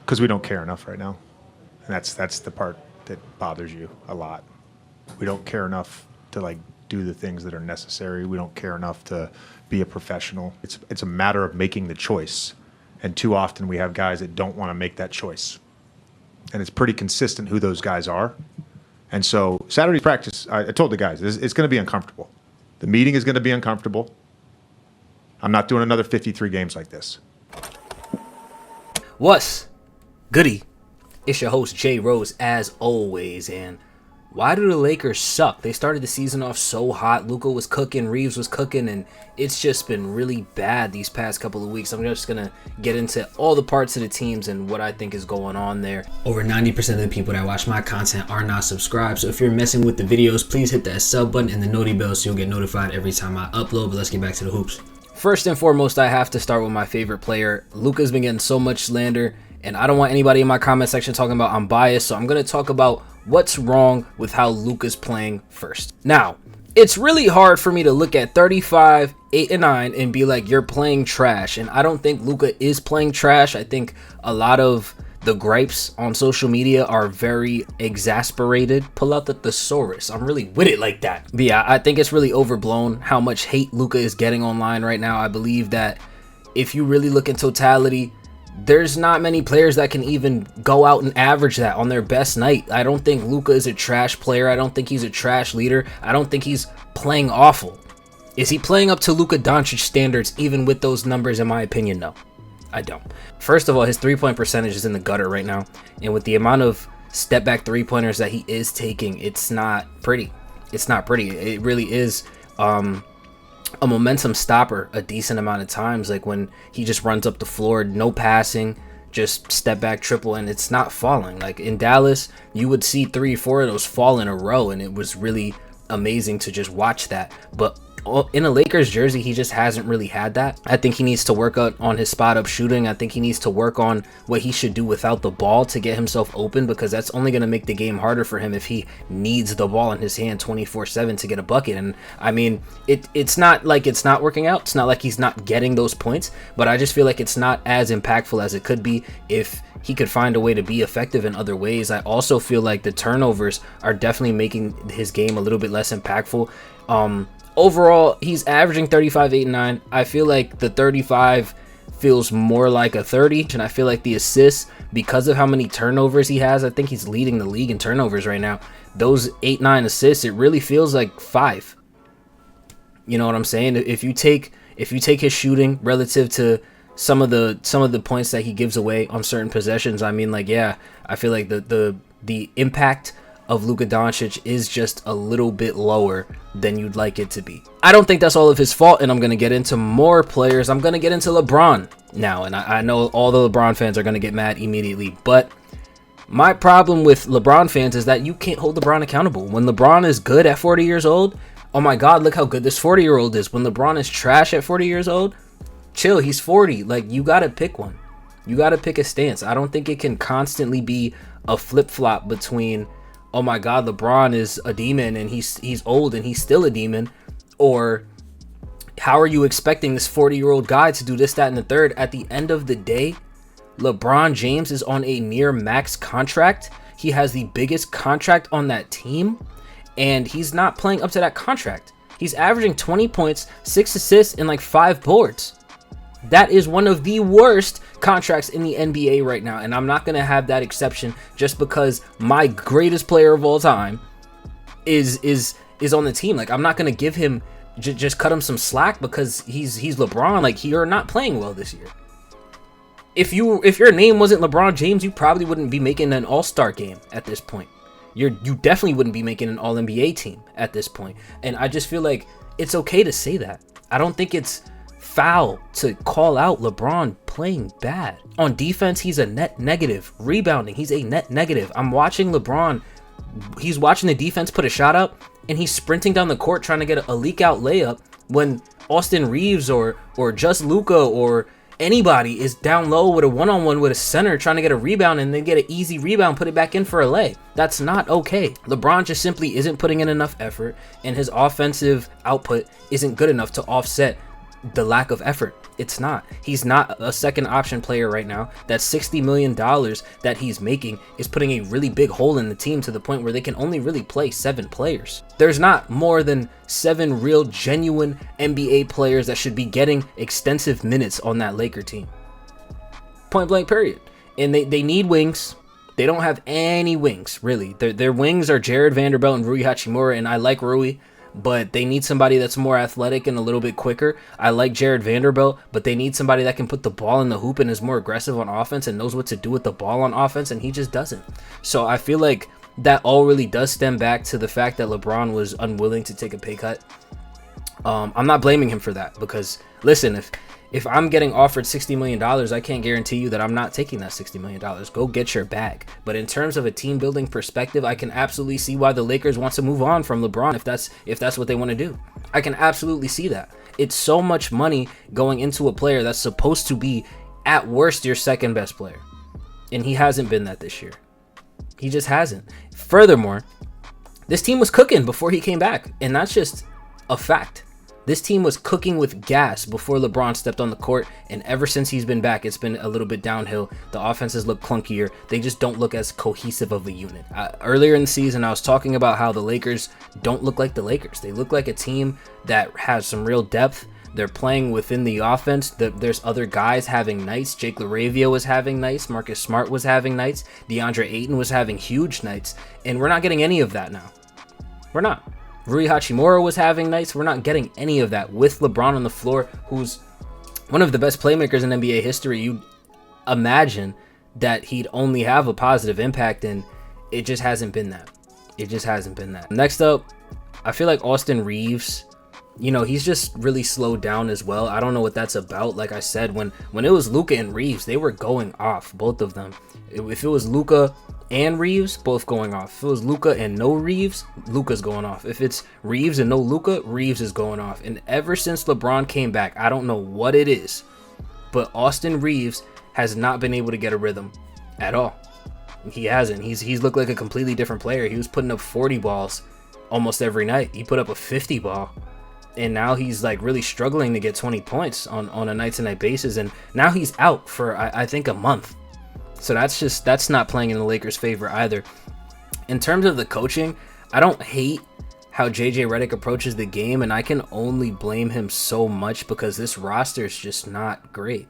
Because we don't care enough right now. And that's the part that bothers you a lot. We don't care enough to like do the things that are necessary. We don't care enough to be a professional. It's a matter of making the choice. And too often we have guys that don't want to make that choice. And it's pretty consistent who those guys are. And so Saturday practice, I told the guys, it's going to be uncomfortable. The meeting is going to be uncomfortable. I'm not doing another 53 games like this. What's goody? It's your host Jay Rose as always. And why do the Lakers suck? They started the season off so hot. Luka was cooking, Reeves was cooking, and it's just been really bad these past couple of weeks. I'm just gonna get into all the parts of the teams and what I think is going on there. Over 90% of the people that watch my content are not subscribed, so if you're messing with the videos, please hit that sub button and the noti bell so you'll get notified every time I upload. But let's get back to the hoops. First and foremost, I have to start with my favorite player. Luka's been getting so much slander, and I don't want anybody in my comment section talking about I'm biased, so I'm going to talk about what's wrong with how Luka's playing first. Now, it's really hard for me to look at 35, 8, and 9 and be like, you're playing trash, and I don't think Luka is playing trash. I think a lot of the gripes on social media are very exasperated. Pull out the thesaurus. I'm really with it like that. But yeah, I think it's really overblown how much hate Luka is getting online right now. I believe that if you really look in totality, there's not many players that can even go out and average that on their best night. I don't think Luka is a trash player. I don't think he's a trash leader. I don't think he's playing awful. Is he playing up to Luka Doncic standards even with those numbers? In my opinion, no. I don't. First of all, his three-point percentage is in the gutter right now. And with the amount of step-back three-pointers that he is taking, it's not pretty. It's not pretty. It really is a momentum stopper a decent amount of times. Like when he just runs up the floor, no passing, just step-back triple, and it's not falling. Like in Dallas, you would see 3 or 4 of those fall in a row, and it was really amazing to just watch that. But in a Lakers jersey, he just hasn't really had that. I think he needs to work on his spot up shooting. I think he needs to work on what he should do without the ball to get himself open, because that's only going to make the game harder for him if he needs the ball in his hand 24/7 to get a bucket. And I mean, it's not like it's not working out. It's not like he's not getting those points, but I just feel like it's not as impactful as it could be if he could find a way to be effective in other ways. I also feel like the turnovers are definitely making his game a little bit less impactful. Overall, he's averaging 35, 8, and 9. I feel like the 35 feels more like a 30, and I feel like the assists, because of how many turnovers he has, I think he's leading the league in turnovers right now. Those 8, 9 assists, it really feels like 5. You know what I'm saying? If you take his shooting relative to some of the points that he gives away on certain possessions, I mean, like, yeah, I feel like the impact of Luka Doncic is just a little bit lower than you'd like it to be. I don't think that's all of his fault, and I'm going to get into more players. I'm going to get into LeBron now, and I know all the LeBron fans are going to get mad immediately, but my problem with LeBron fans is that you can't hold LeBron accountable. When LeBron is good at 40 years old, oh my God, look how good this 40-year-old is. When LeBron is trash at 40 years old, chill, he's 40. Like, you got to pick one. You got to pick a stance. I don't think it can constantly be a flip-flop between, oh my God, LeBron is a demon and he's old and he's still a demon, or how are you expecting this 40-year-old guy to do this, that, and the third? At the end of the day, LeBron James is on a near max contract. He has the biggest contract on that team, and he's not playing up to that contract. He's averaging 20 points, 6 assists, and like 5 boards. That is one of the worst contracts in the NBA right now, and I'm not going to have that exception just because my greatest player of all time is on the team. Like, I'm not going to give him just cut him some slack because he's LeBron. Like, you're not playing well this year. If your name wasn't LeBron James, you probably wouldn't be making an All-Star game at this point. You definitely wouldn't be making an All-NBA team at this point. And I just feel like it's okay to say that. I don't think it's foul to call out LeBron playing bad. On defense, he's a net negative. Rebounding, he's a net negative. I'm watching LeBron. He's watching the defense put a shot up, and he's sprinting down the court trying to get a leak out layup when Austin Reeves or just Luka or anybody is down low with a one-on-one with a center trying to get a rebound and then get an easy rebound, put it back in for a lay. That's not okay. LeBron just simply isn't putting in enough effort, and his offensive output isn't good enough to offset the lack of effort. It's not. He's not a second option player right now. That $60 million that he's making is putting a really big hole in the team to the point where they can only really play 7 players. There's not more than 7 real, genuine NBA players that should be getting extensive minutes on that Laker team. Point blank, period. And they need wings. They don't have any wings, really. Their wings are Jared Vanderbilt and Rui Hachimura, and I like Rui, but they need somebody that's more athletic and a little bit quicker. I like Jared Vanderbilt, but they need somebody that can put the ball in the hoop and is more aggressive on offense and knows what to do with the ball on offense, and he just doesn't. So I feel like that all really does stem back to the fact that LeBron was unwilling to take a pay cut. I'm not blaming him for that, because listen, if I'm getting offered $60 million, I can't guarantee you that I'm not taking that $60 million. Go get your bag. But in terms of a team building perspective, I can absolutely see why the Lakers want to move on from LeBron if that's what they want to do. I can absolutely see that. It's so much money going into a player that's supposed to be, at worst, your second best player. And he hasn't been that this year. He just hasn't. Furthermore, this team was cooking before he came back, and that's just a fact. This team was cooking with gas before LeBron stepped on the court, and ever since he's been back, it's been a little bit downhill. The offenses look clunkier. They just don't look as cohesive of a unit. Earlier in the season, I was talking about how the Lakers don't look like the Lakers. They look like a team that has some real depth. They're playing within the offense. There's other guys having nights. Jake LaRavia was having nights. Marcus Smart was having nights. DeAndre Ayton was having huge nights, and we're not getting any of that now. We're not. Rui Hachimura was having nights. We're not getting any of that with LeBron on the floor, who's one of the best playmakers in NBA history. You'd imagine that he'd only have a positive impact, and it just hasn't been that. It just hasn't been that. Next up, I feel like Austin Reeves, he's just really slowed down as well. I don't know what that's about. Like I said, when it was Luka and Reeves, they were going off, both of them. If it was Luka and Reeves, both going off. If it was Luka and no Reeves, Luka's going off. If it's Reeves and no Luka, Reeves is going off. And ever since LeBron came back, I don't know what it is, but Austin Reeves has not been able to get a rhythm at all. He hasn't. He's looked like a completely different player. He was putting up 40 balls almost every night. He put up a 50 ball. And now he's like really struggling to get 20 points on a night-to-night basis. And now he's out for, I think, a month. So that's not playing in the Lakers' favor either. In terms of the coaching, I don't hate how JJ Redick approaches the game, and I can only blame him so much because this roster is just not great.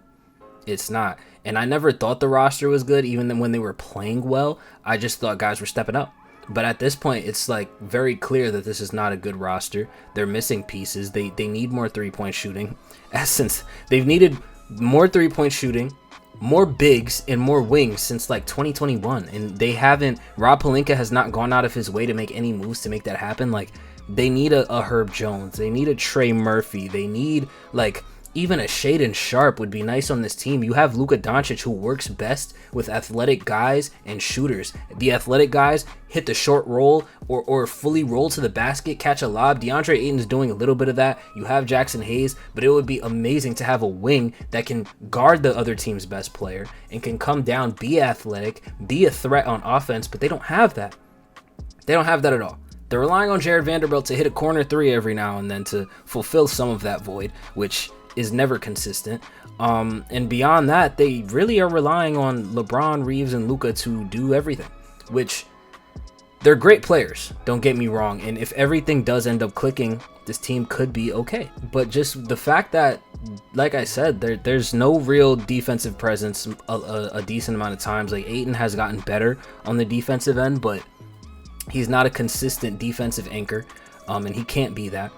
It's not. And I never thought the roster was good, even when they were playing well. I just thought guys were stepping up. But at this point, it's like very clear that this is not a good roster. They're missing pieces. They need more three-point shooting. Since they've needed more three-point shooting, more bigs, and more wings since like 2021, and they haven't. Rob Pelinka has not gone out of his way to make any moves to make that happen. Like, they need a Herb Jones, they need a Trey Murphy, they need like even a Shaedon Sharpe would be nice on this team. You have Luka Doncic, who works best with athletic guys and shooters. The athletic guys hit the short roll or fully roll to the basket, catch a lob. DeAndre Ayton's doing a little bit of that. You have Jackson Hayes, but it would be amazing to have a wing that can guard the other team's best player and can come down, be athletic, be a threat on offense, but they don't have that. They don't have that at all. They're relying on Jared Vanderbilt to hit a corner three every now and then to fulfill some of that void, which is never consistent. And beyond that, they really are relying on LeBron, Reeves, and Luka to do everything, which they're great players, don't get me wrong. And if everything does end up clicking, this team could be okay. But just the fact that, like I said, there's no real defensive presence a decent amount of times. Like, Ayton has gotten better on the defensive end, but he's not a consistent defensive anchor, and he can't be that.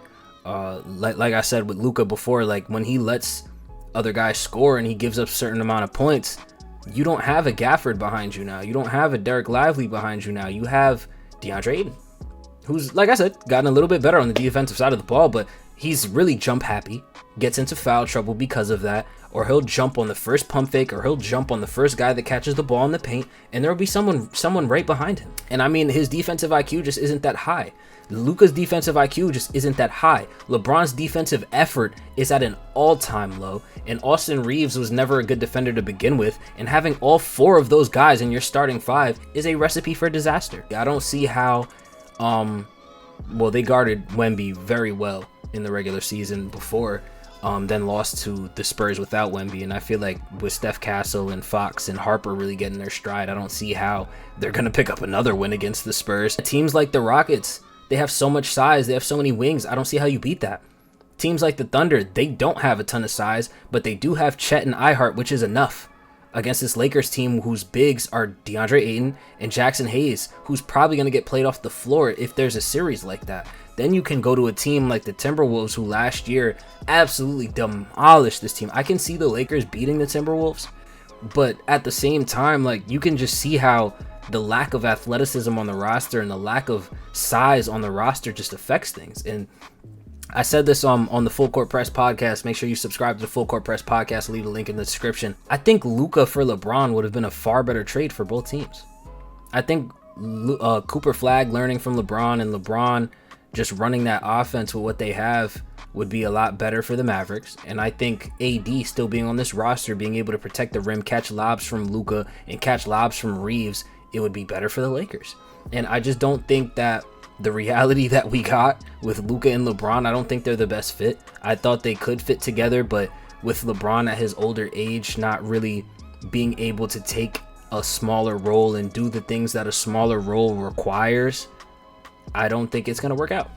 Like I said with Luka before, like when he lets other guys score and he gives up a certain amount of points, you don't have a Gafford behind you now. You don't have a Derek Lively behind you now. You have DeAndre Ayton, who's, like I said, gotten a little bit better on the defensive side of the ball, but he's really jump happy, gets into foul trouble because of that, or he'll jump on the first pump fake, or he'll jump on the first guy that catches the ball in the paint, and there'll be someone right behind him. And I mean, his defensive IQ just isn't that high. Luka's defensive IQ just isn't that high. LeBron's defensive effort is at an all-time low, and Austin Reeves was never a good defender to begin with, and having all four of those guys in your starting five is a recipe for disaster. I don't see how, well, they guarded Wemby very well in the regular season before, then lost to the Spurs without Wemby. And I feel like with Steph Castle and Fox and Harper really getting their stride, I don't see how they're going to pick up another win against the Spurs. Teams like the Rockets, they have so much size, they have so many wings. I don't see how you beat that. Teams like the Thunder, they don't have a ton of size, but they do have Chet and Ihart, which is enough against this Lakers team whose bigs are DeAndre Ayton and Jackson Hayes, who's probably going to get played off the floor if there's a series like that. Then you can go to a team like the Timberwolves, who last year absolutely demolished this team. I can see the Lakers beating the Timberwolves, but at the same time, like, you can just see how the lack of athleticism on the roster and the lack of size on the roster just affects things. And I said this on the Full Court Press podcast. Make sure you subscribe to the Full Court Press podcast. Leave a link in the description. I think Luka for LeBron would have been a far better trade for both teams. I think Cooper Flag learning from LeBron and LeBron just running that offense with what they have would be a lot better for the Mavericks. And I think AD still being on this roster, being able to protect the rim, catch lobs from Luka and catch lobs from Reeves, it would be better for the Lakers. And I just don't think that the reality that we got with Luka and LeBron, I don't think they're the best fit. I thought they could fit together, but with LeBron at his older age, not really being able to take a smaller role and do the things that a smaller role requires, I don't think it's going to work out.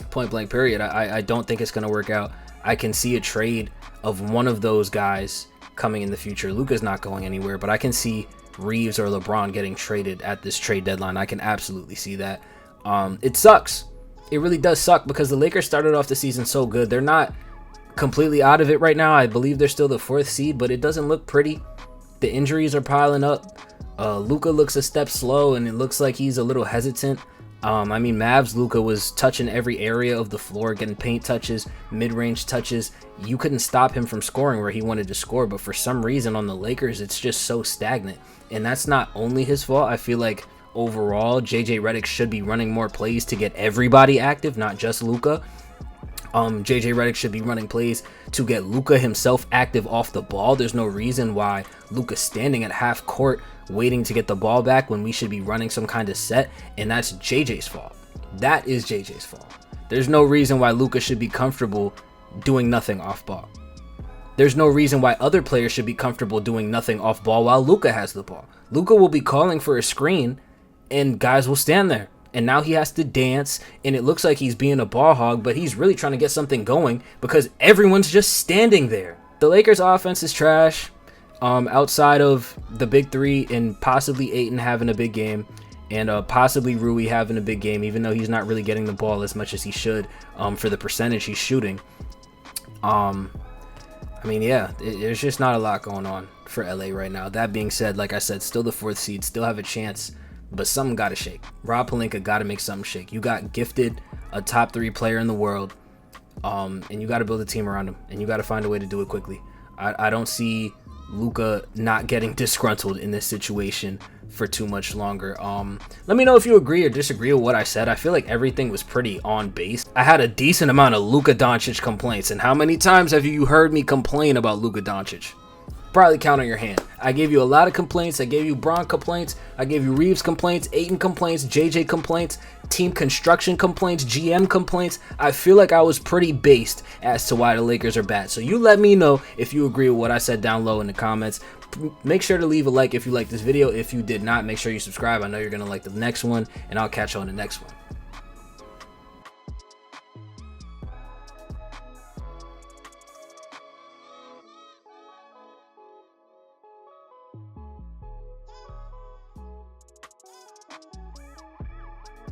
Point blank period. I don't think it's going to work out. I can see a trade of one of those guys coming in the future. Luka's not going anywhere, but I can see Reeves or LeBron getting traded at this trade deadline. I can absolutely see that. It sucks. It really does suck because the Lakers started off the season so good. They're not completely out of it right now. I believe they're still the 4th seed, but it doesn't look pretty. The injuries are piling up. Luka looks a step slow, and it looks like he's a little hesitant. I mean, Mavs Luka was touching every area of the floor, getting paint touches, mid-range touches. You couldn't stop him from scoring where he wanted to score, but for some reason on the Lakers, it's just so stagnant. And that's not only his fault. I feel like overall, JJ Redick should be running more plays to get everybody active, not just Luka. JJ Redick should be running plays to get Luka himself active off the ball. There's no reason why Luka's standing at half court waiting to get the ball back when we should be running some kind of set, and that's JJ's fault. That is JJ's fault. There's no reason why Luka should be comfortable doing nothing off ball. There's no reason why other players should be comfortable doing nothing off ball while Luka has the ball. Luka will be calling for a screen, and guys will stand there. And now he has to dance, and it looks like he's being a ball hog, but he's really trying to get something going because everyone's just standing there. The Lakers' offense is trash. Outside of the big three and possibly Ayton having a big game, and possibly Rui having a big game, even though he's not really getting the ball as much as he should for the percentage he's shooting. I mean, yeah, there's just not a lot going on for LA right now. That being said, like I said, still the 4th seed, still have a chance, but something got to shake. Rob Pelinka got to make something shake. You got gifted a top 3 player in the world, and you got to build a team around him, and you got to find a way to do it quickly. I don't see Luka not getting disgruntled in this situation for too much longer. Let me know if you agree or disagree with what I said. I feel like everything was pretty on base. I had a decent amount of Luka Doncic complaints, and how many times have you heard me complain about Luka Doncic? Probably count on your hand. I gave you a lot of complaints. I gave you Bron complaints. I gave you Reeves complaints, Ayton complaints, JJ complaints, team construction complaints, GM complaints. I feel like I was pretty based as to why the Lakers are bad. So you let me know if you agree with what I said down low in the comments. Make sure to leave a like if you like this video. If you did not, make sure you subscribe. I know you're going to like the next one, and I'll catch you on the next one.